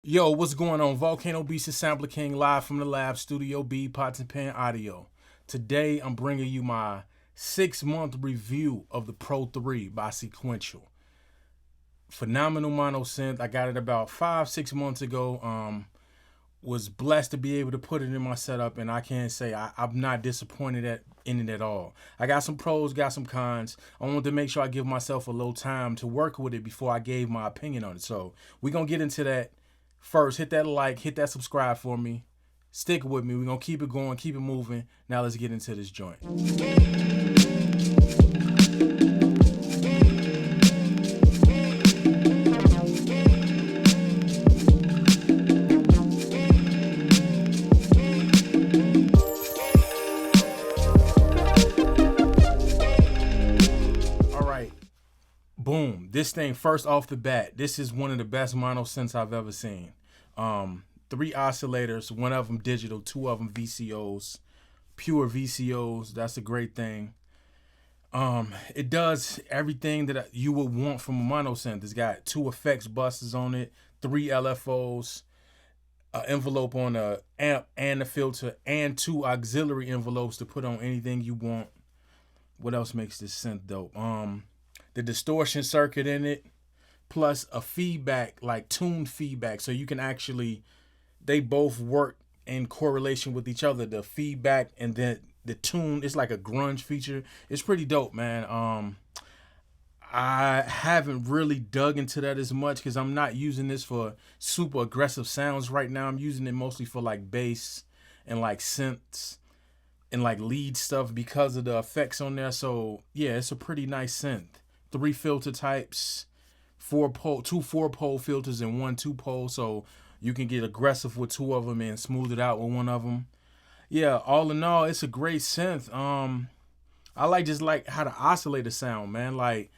Yo, what's going on? Volcano Beast is Sampler King live from the lab, Studio B, Pots and Pan Audio. Today, I'm bringing you my 6-month review of the Pro 3 by Sequential. Phenomenal mono synth. I got it about 5-6 months ago. Was blessed to be able to put it in my setup, and I can't say I'm not disappointed in it at all. I got some pros, got some cons. I wanted to make sure I give myself a little time to work with it before I gave my opinion on it. So we're going to get into that. First, hit that like, hit that subscribe for me. Stick with me. We're going to keep it going, keep it moving. Now let's get into this joint. All right. Boom. This thing, first off the bat, this is one of the best mono synths I've ever seen. 3 oscillators, one of them digital, 2 of them VCOs, pure VCOs. That's a great thing. It does everything that you would want from a mono synth. It's got 2 effects buses on it, 3 LFOs, an envelope on the amp and the filter, and 2 auxiliary envelopes to put on anything you want. What else makes this synth dope? The distortion circuit in it, plus a feedback, like tuned feedback, so you can actually, they both work in correlation with each other. The feedback and then the tune, it's like a grunge feature. It's pretty dope, man. I haven't really dug into that as much because I'm not using this for super aggressive sounds right now. I'm using it mostly for like bass and like synths and like lead stuff because of the effects on there. So yeah, it's a pretty nice synth. 3 filter types, 2 4-pole filters and 1 2-pole, so you can get aggressive with 2 of them and smooth it out with 1 of them. Yeah, all in all, it's a great synth. I like how the oscillator sound, man. Like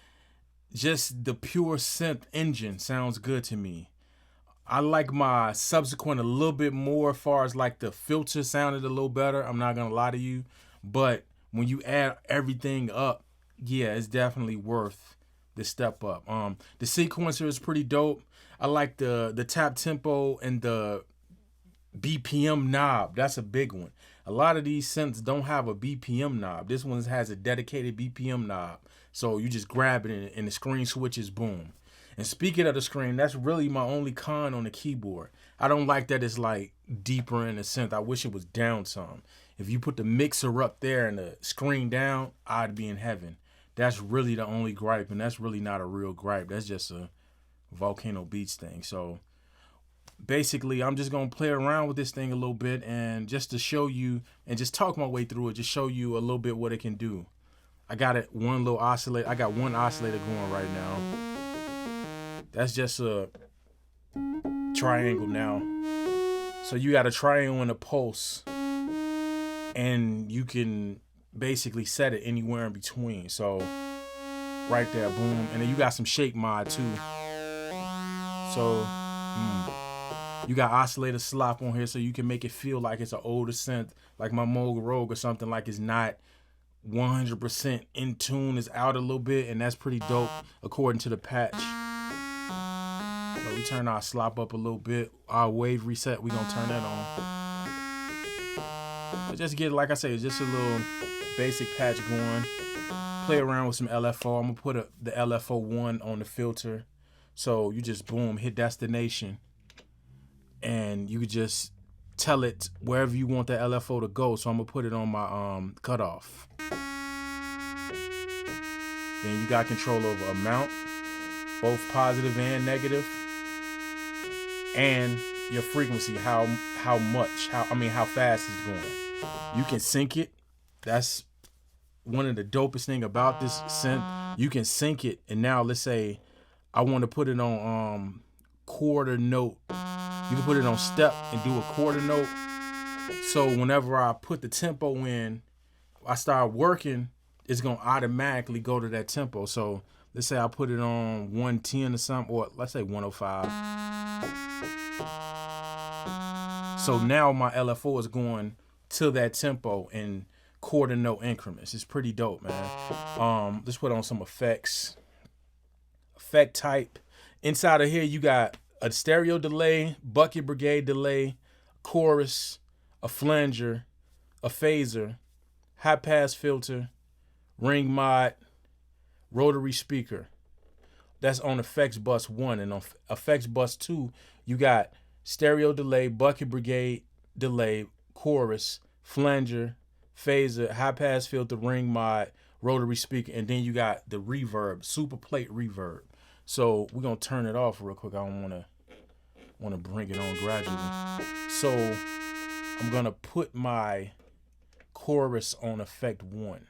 just the pure synth engine sounds good to me. I like my subsequent a little bit more as far as like the filter sounded a little better. I'm not gonna lie to you, but when you add everything up, yeah, it's definitely worth the step up. The sequencer is pretty dope. I like the tap tempo and the BPM knob. That's a big one. A lot of these synths don't have a BPM knob. This one has a dedicated BPM knob. So you just grab it and the screen switches, boom. And speaking of the screen, that's really my only con on the keyboard. I don't like that it's like deeper in the synth. I wish it was down some. If you put the mixer up there and the screen down, I'd be in heaven. That's really the only gripe, and that's really not a real gripe. That's just a Volcano Beats thing. So basically, I'm just going to play around with this thing a little bit and just to show you and just talk my way through it, just show you a little bit what it can do. I got it one little oscillator. I got one oscillator going right now. That's just a triangle now. So you got a triangle and a pulse, and you can basically set it anywhere in between. So right there, boom. And then you got some shake mod too. So you got oscillator slop on here so you can make it feel like it's an older synth, like my Moog Rogue or something, like it's not 100% in tune, it's out a little bit, and that's pretty dope according to the patch. So we turn our slop up a little bit. Our wave reset, we gonna turn that on. But just get, like I say, just a little basic patch going. Play around with some LFO. I'm gonna put the LFO 1 on the filter. So you just boom, hit destination. And you could just tell it wherever you want the LFO to go. So I'm gonna put it on my cutoff. Then you got control over amount, both positive and negative, and your frequency, how fast it's going. You can sync it. That's one of the dopest thing about this synth. You can sync it, and now let's say I want to put it on quarter note. You can put it on step and do a quarter note. So whenever I put the tempo in, I start working, it's gonna automatically go to that tempo. So let's say I put it on 110 or something, or let's say 105. So now my LFO is going to that tempo in quarter note increments. It's pretty dope, man. Let's put on some effects. Effect type. Inside of here, you got a stereo delay, bucket brigade delay, chorus, a flanger, a phaser, high pass filter, ring mod, rotary speaker. That's on effects bus 1. And on effects bus 2, you got stereo delay, bucket brigade delay, chorus, flanger, phaser, high pass filter, ring mod, rotary speaker, and then you got the reverb, super plate reverb. So we're gonna turn it off real quick. I don't wanna bring it on gradually. So I'm gonna put my chorus on effect 1.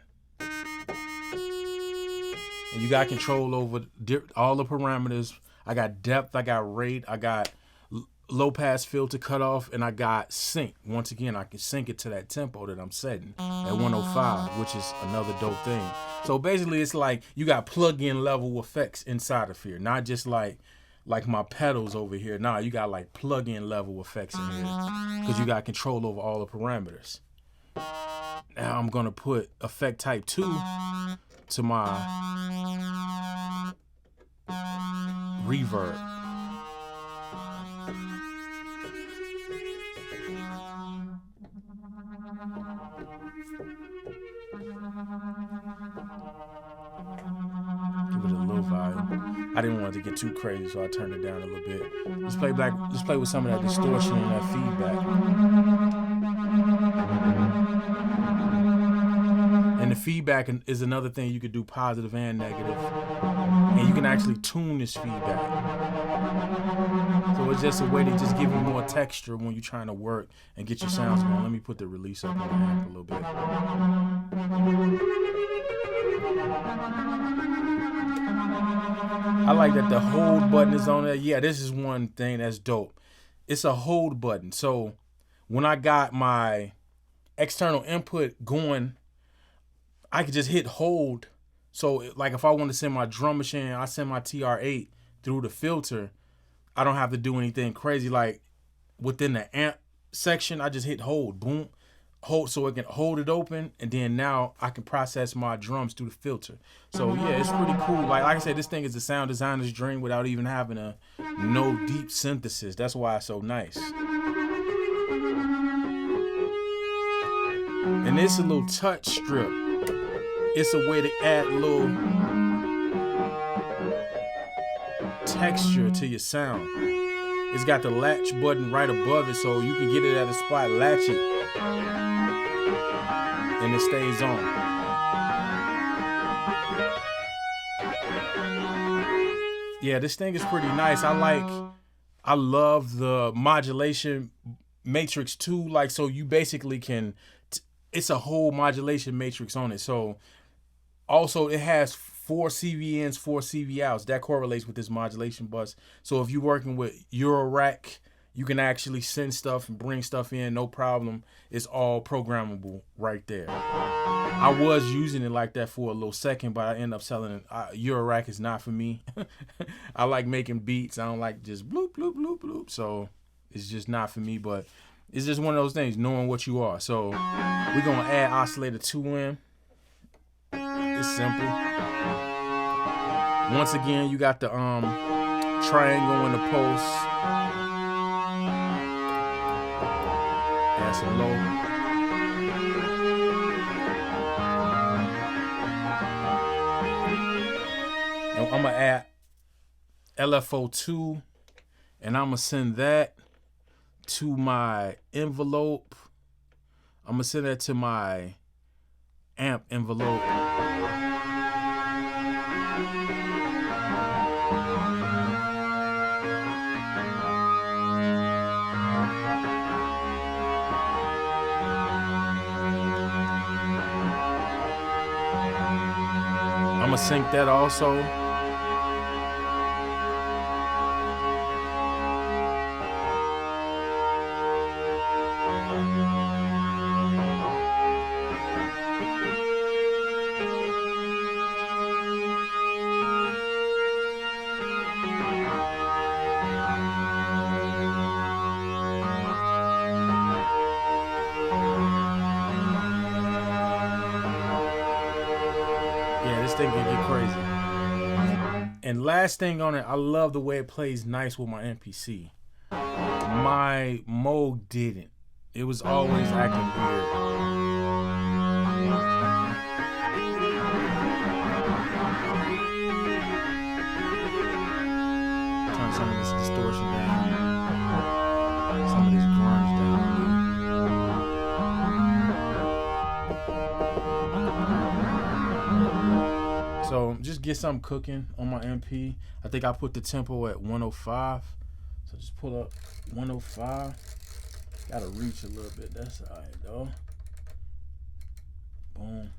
And you got control over all the parameters. I got depth, I got rate, I got low pass filter cutoff, and I got sync. Once again, I can sync it to that tempo that I'm setting at 105, which is another dope thing. So basically, it's like you got plug-in level effects inside of here, not just like my pedals over here. Nah, you got like plug-in level effects in here because you got control over all the parameters. Now I'm gonna put effect type 2 to my reverb. Give it a little volume. I didn't want it to get too crazy, so I turned it down a little bit. Let's play with some of that distortion and that feedback. And the feedback is another thing you could do, positive and negative. And you can actually tune this feedback. So it's just a way to just give you more texture when you're trying to work and get your sounds going. Let me put the release up on the amp a little bit. I like that the hold button is on there. Yeah, this is one thing that's dope. It's a hold button. So when I got my external input going, I could just hit hold. So like if I want to send my drum machine, I send my TR8 through the filter. I don't have to do anything crazy. Like within the amp section, I just hit hold, boom, hold, so it can hold it open, and then now I can process my drums through the filter. So yeah, it's pretty cool. Like I said, this thing is a sound designer's dream without even having no deep synthesis. That's why it's so nice. And it's a little touch strip. It's a way to add a little texture to your sound. It's got the latch button right above it, so you can get it at a spot, latch it, and it stays on. Yeah, this thing is pretty nice. I love the modulation matrix too. Like, so you basically can, it's a whole modulation matrix on it. So also it has 4 CV ins, 4 CV outs. That correlates with this modulation bus. So if you're working with Eurorack, you can actually send stuff and bring stuff in, no problem. It's all programmable right there. I was using it like that for a little second, but I ended up selling it. Eurorack is not for me. I like making beats. I don't like just bloop, bloop, bloop, bloop. So it's just not for me, but it's just one of those things, knowing what you are. So we're going to add oscillator 2 in. It's simple. Once again, you got the triangle in the post. Add some low. And I'm gonna add LFO2, and I'm gonna send that to my envelope. I'm gonna send that to my amp envelope. I'm gonna sync that also. And last thing on it, I love the way it plays nice with my MPC. My Moog didn't. It was always acting weird. Turn some of this distortion down. Some of this grunge down. So just get something cooking on my MP. I think I put the tempo at 105. So just pull up 105. Gotta reach a little bit. That's alright though. Boom.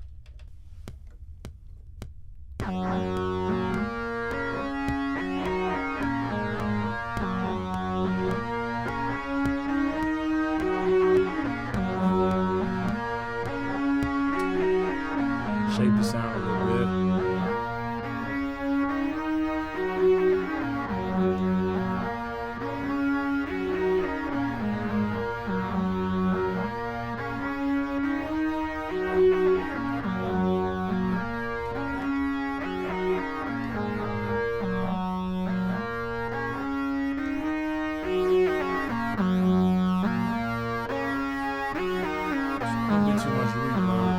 Shape the sound a little bit. Don't get too much reverb.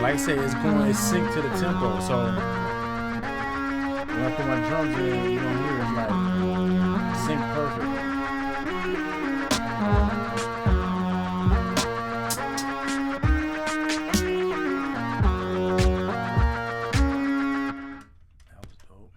Like I said, it's synced to the tempo, so when I put my drums in, you don't hear it's like sync perfect. That was dope.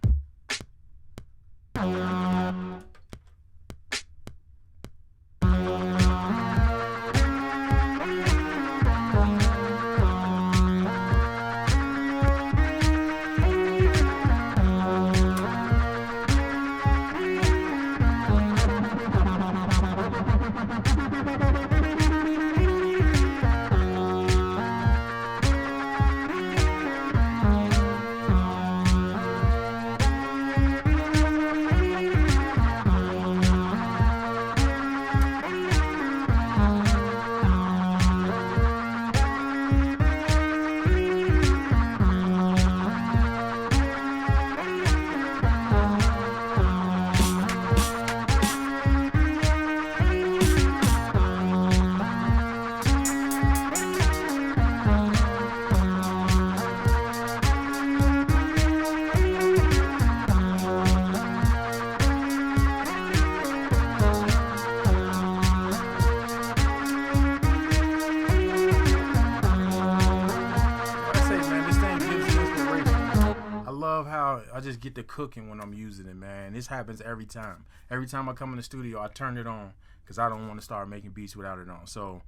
I just get the cooking when I'm using it, man. This happens every time. Every time I come in the studio, I turn it on because I don't want to start making beats without it on. So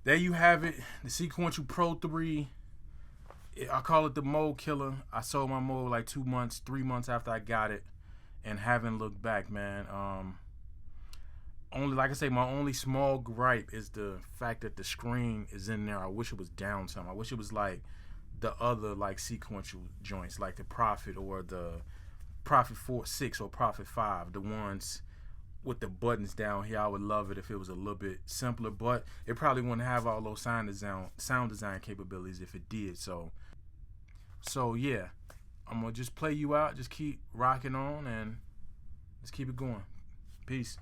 there you have it, the Sequential Pro 3. I call it the Moog killer. I sold my Moog like 3 months after I got it, and haven't looked back, man. Only, like I say, my only small gripe is the fact that the screen is in there. I wish it was down some. I wish it was like the other like sequential joints, like the Prophet or the Prophet 4.6 or Prophet 5, the ones with the buttons down here. I would love it if it was a little bit simpler, but it probably wouldn't have all those sound design capabilities if it did. So yeah, I'm gonna just play you out, just keep rocking on, and let's keep it going. Peace.